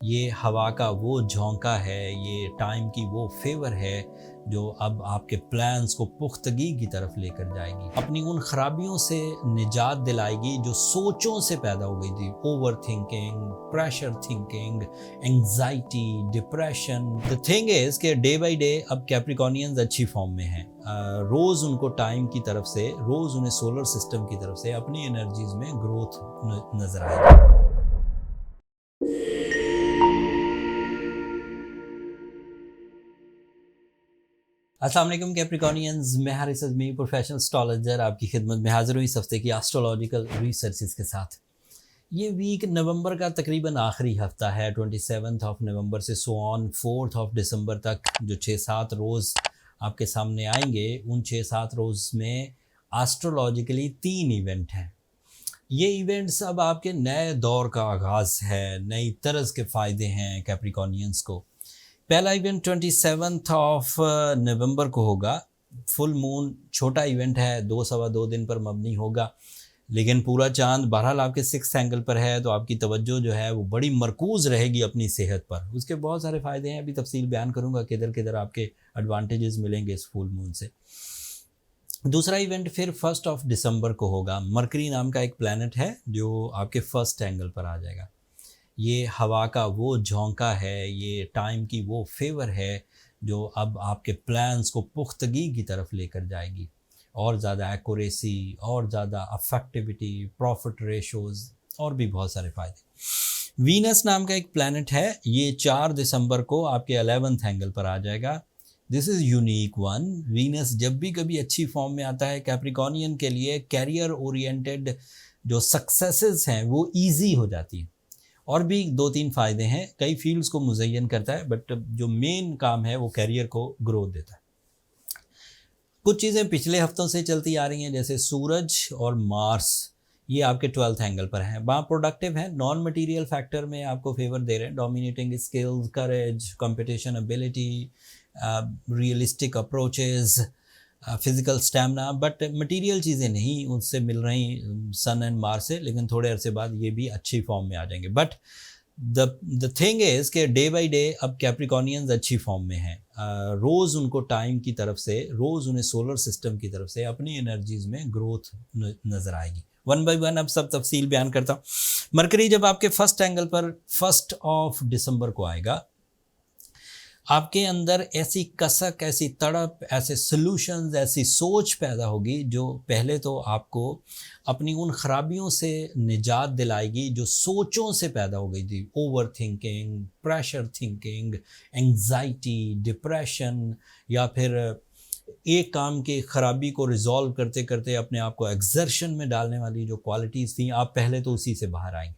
ये हवा का वो झोंका है, ये टाइम की वो फेवर है जो अब आपके प्लान्स को पुख्तगी की तरफ लेकर जाएगी, अपनी उन खराबियों से निजात दिलाएगी जो सोचों से पैदा हो गई थी। Over thinking, pressure thinking, anxiety, depression. The thing is कि डे बाई डे अब कैप्रिकॉर्नियंस अच्छी फॉर्म में हैं। रोज़ उनको टाइम की तरफ से, रोज़ उन्हें सोलर सिस्टम की तरफ से अपनी एनर्जीज में ग्रोथ नजर आएगी। अस्सलाम वालेकुम कैप्रिकॉर्नियंस, मैं हारिस अज़मी, प्रोफेशनल एस्ट्रोलॉजर, आपकी खिदमत में हाजिर हुई इस हफ्ते की एस्ट्रोलॉजिकल रिसर्चेस के साथ। ये वीक नवंबर का तकरीबन आखिरी हफ्ता है, 27 ऑफ नवंबर से सो ऑन 4 ऑफ दिसंबर तक जो 6-7 रोज़ आपके सामने आएंगे। उन 6-7 रोज़ में एस्ट्रोलॉजिकली 3 इवेंट हैं। ये इवेंट्स अब आपके नए दौर का आगाज़ है, नई तरज के फ़ायदे हैं कैप्रिकॉर्नियंस को। पहला इवेंट 27 ऑफ नवंबर को होगा। फुल मून छोटा इवेंट है, 2 सवा 2 दिन पर मबनी होगा, लेकिन पूरा चांद बहरहाल आपके 6th एंगल पर है, तो आपकी तवज्जो जो है वो बड़ी मरकूज़ रहेगी अपनी सेहत पर। उसके बहुत सारे फ़ायदे हैं, अभी तफसील बयान करूँगा किधर किधर आपके एडवांटेजेस मिलेंगे इस फुल मून से। दूसरा इवेंट फिर 1 ऑफ दिसंबर को होगा। मरकरी नाम का एक प्लैनेट है जो आपके 1st एंगल पर आ जाएगा। ये हवा का वो झोंका है, ये टाइम की वो फेवर है जो अब आपके प्लान्स को पुख्तगी की तरफ लेकर जाएगी। और ज़्यादा एक्यूरेसी, और ज़्यादा अफेक्टिविटी, प्रॉफिट रेशोज़ और भी बहुत सारे फ़ायदे। वीनस नाम का एक प्लैनेट है, ये 4 दिसंबर को आपके 11th एंगल पर आ जाएगा। This is unique one. Venus जब भी कभी अच्छी फॉर्म में आता है कैप्रिकॉर्नियन के लिए, कैरियर ओरिएंटेड जो सक्सेसेस हैं वो ईजी हो जाती हैं। और भी 2-3 फ़ायदे हैं, कई फील्ड्स को मुज़य्यन करता है, बट जो मेन काम है वो कैरियर को ग्रोथ देता है। कुछ चीज़ें पिछले हफ्तों से चलती आ रही हैं, जैसे सूरज और मार्स, ये आपके 12th एंगल पर हैं। वहाँ प्रोडक्टिव हैं, नॉन मटीरियल फैक्टर में आपको फेवर दे रहे हैं। Dominating skills, courage, competition ability, realistic approaches, physical stamina, but material चीज़ें नहीं उससे मिल रही सन एंड मार्स से, लेकिन थोड़े अरसे बाद ये भी अच्छी फॉर्म में आ जाएंगे। बट द थिंग इज़ कि डे बाई डे अब कैप्रिकॉर्नियंस अच्छी फॉर्म में हैं। रोज़ उनको टाइम की तरफ से, रोज़ उन्हें सोलर सिस्टम की तरफ से अपनी एनर्जीज़ में ग्रोथ नज़र आएगी। वन बाई वन अब सब तफसील बयान करता हूँ। मरकरी जब आपके 1st एंगल पर 1 ऑफ दिसंबर को आएगा, आपके अंदर ऐसी कसक, ऐसी तड़प, ऐसे सॉल्यूशंस, ऐसी सोच पैदा होगी जो पहले तो आपको अपनी उन खराबियों से निजात दिलाएगी जो सोचों से पैदा हो गई थी। Over thinking, pressure thinking, anxiety, depression, या फिर एक काम की खराबी को रिजॉल्व करते करते अपने आप को एक्सर्शन में डालने वाली जो क्वालिटीज़ थी, आप पहले तो उसी से बाहर आएंगे।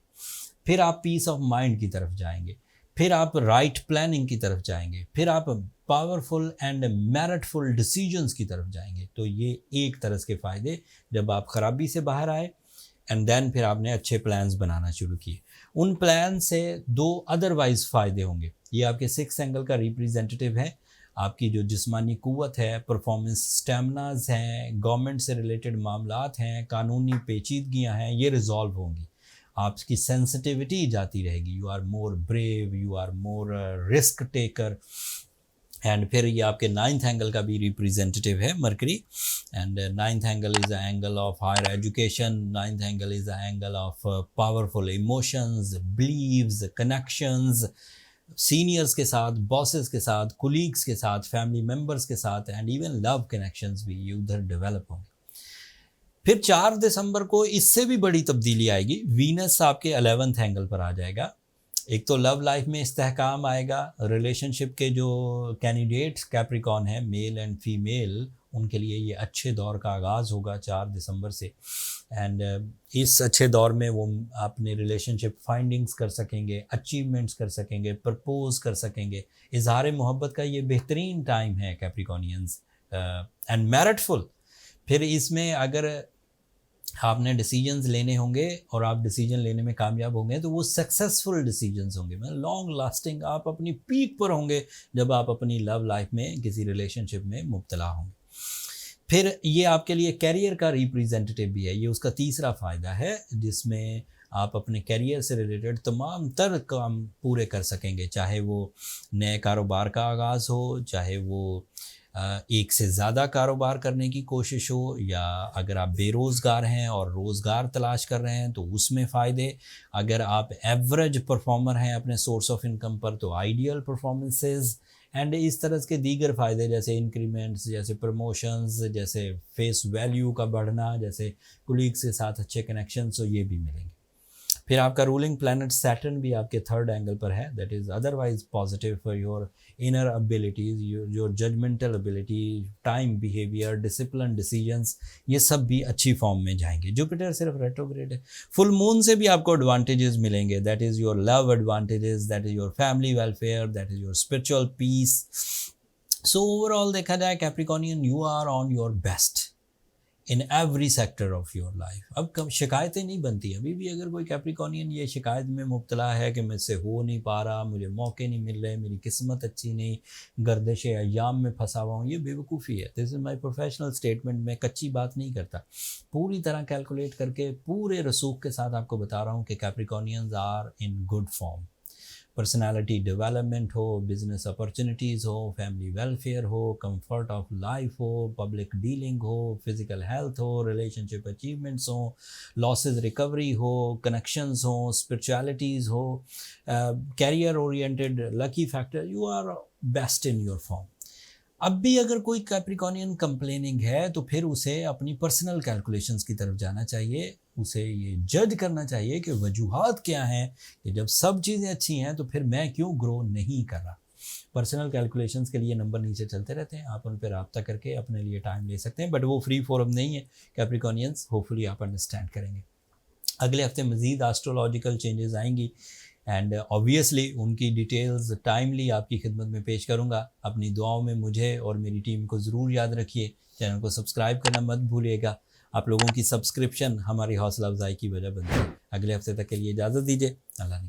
फिर आप पीस ऑफ माइंड की तरफ जाएंगे, फिर आप राइट प्लानिंग की तरफ जाएंगे, फिर आप पावरफुल एंड मेरिटफुल डिसीजंस की तरफ जाएंगे। तो ये एक तरह के फ़ायदे जब आप खराबी से बाहर आए, एंड देन फिर आपने अच्छे प्लान्स बनाना शुरू किए। उन प्लान से 2 अदरवाइज फ़ायदे होंगे। ये आपके 6th एंगल का रिप्रेजेंटेटिव है। आपकी जो जिस्मानी क़ुव्वत है, परफॉर्मेंस स्टेमिनाज हैं, गवर्नमेंट से रिलेटेड मामलात हैं, कानूनी पेचीदगियाँ हैं, ये रिजॉल्व होंगी। आपकी सेंसिटिविटी जाती रहेगी, you are more brave, you are more risk taker. And फिर ये आपके 9th एंगल का भी रिप्रेजेंटेटिव है Mercury, and 9th angle is a angle of higher education, 9th angle is a angle of powerful emotions, believes, connections, seniors के साथ, bosses के साथ, कुलीग्स के साथ, फैमिली मेम्बर्स के साथ, एंड इवन लव कनेक्शंस भी उधर डेवलप होंगे। फिर 4 दिसंबर को इससे भी बड़ी तब्दीली आएगी। वीनस आपके 11th एंगल पर आ जाएगा। एक तो लव लाइफ में इस्तेहकाम आएगा, रिलेशनशिप के जो कैंडिडेट्स कैप्रिकॉर्न हैं, मेल एंड फीमेल, उनके लिए ये अच्छे दौर का आगाज़ होगा 4 दिसंबर से। एंड इस अच्छे दौर में वो अपने रिलेशनशिप फाइंडिंग्स कर सकेंगे, अचीवमेंट्स कर सकेंगे, प्रपोज कर सकेंगे। इजहार मोहब्बत का ये बेहतरीन टाइम है कैप्रिकॉर्नियंस, एंड मेरिटफुल। फिर इसमें अगर आपने डिसीजंस लेने होंगे और आप डिसीजन लेने में कामयाब होंगे तो वो सक्सेसफुल डिसीजंस होंगे, मतलब लॉन्ग लास्टिंग। आप अपनी पीक पर होंगे जब आप अपनी लव लाइफ में किसी रिलेशनशिप में मुब्तला होंगे। फिर ये आपके लिए कैरियर का रिप्रेजेंटेटिव भी है, ये उसका तीसरा फ़ायदा है, जिसमें आप अपने करियर से रिलेटेड तमाम तर काम पूरे कर सकेंगे, चाहे वो नए कारोबार का आगाज़ हो, चाहे वो एक से ज़्यादा कारोबार करने की कोशिश हो, या अगर आप बेरोज़गार हैं और रोज़गार तलाश कर रहे हैं तो उसमें फ़ायदे, अगर आप एवरेज परफॉर्मर हैं अपने सोर्स ऑफ इनकम पर तो आइडियल परफॉर्मेंसेस, एंड इस तरह के दीगर फ़ायदे जैसे इंक्रीमेंट्स, जैसे प्रमोशंस, जैसे फेस वैल्यू का बढ़ना, जैसे कुलीग्स के साथ अच्छे कनेक्शंस, तो ये भी मिलेंगे। फिर आपका रूलिंग प्लैनेट सैटर्न भी आपके थर्ड एंगल पर है, that is otherwise positive for your inner abilities, your judgemental ability, time behaviour, discipline, decisions, ये सब भी अच्छी फॉर्म में जाएंगे। जुपिटर सिर्फ रेट्रोग्रेड है। फुल मून से भी आपको एडवांटेजेस मिलेंगे, that is your love advantages, that is your family welfare, that is your spiritual peace. So overall देखा जाए Capricornian, you are on your best in every sector of your life. अब कम शिकायतें नहीं बनती। अभी भी अगर कोई कैप्रिकॉर्नियन ये शिकायत में मुब्तला है कि मुझसे हो नहीं पा रहा, मुझे मौके नहीं मिल रहे, मेरी किस्मत अच्छी नहीं, गर्दिश अय्याम में फंसा हुआ हूँ, ये बेवकूफ़ी है। This is my professional statement. मैं कच्ची बात नहीं करता, पूरी तरह कैलकुलेट करके पूरे रसूख के साथ आपको बता रहा हूँ कि Capricornians are in good form. Personality development हो, बिजनेस अपॉर्चुनिटीज़ हो, फैमिली वेलफेयर हो, कंफर्ट ऑफ लाइफ हो, पब्लिक डीलिंग हो, फिज़िकल हेल्थ हो, रिलेशनशिप अचीवमेंट्स हो, लॉसेस रिकवरी हो, कनेक्शंस हो, स्पिरिचुअलिटीज़ हो, career oriented lucky factor, you are best in your form. अब भी अगर कोई कैप्रिकॉर्नियन कंप्लेनिंग है तो फिर उसे अपनी पर्सनल कैलकुलेशंस की तरफ जाना चाहिए। उसे ये जज करना चाहिए कि वजूहात क्या हैं कि जब सब चीज़ें अच्छी हैं तो फिर मैं क्यों ग्रो नहीं कर रहा। पर्सनल कैलकुलेशंस के लिए नंबर नीचे चलते रहते हैं, आप उन पर रब्ता करके अपने लिए टाइम ले सकते हैं, बट वो फ्री फोरम नहीं है कैप्रिकॉर्नियंस। होपफुली आप अंडरस्टैंड करेंगे। अगले हफ्ते मज़ीद एस्ट्रोलॉजिकल चेंजेस आएंगी एंड ऑब्वियसली उनकी डिटेल्स टाइमली आपकी खिदमत में पेश करूंगा। अपनी दुआओं में मुझे और मेरी टीम को ज़रूर याद रखिए। चैनल को सब्सक्राइब करना मत भूलिएगा। आप लोगों की सब्सक्रिप्शन हमारी हौसला अफजाई की वजह बनती है। अगले हफ्ते तक के लिए इजाज़त दीजिए। अल्लाह ने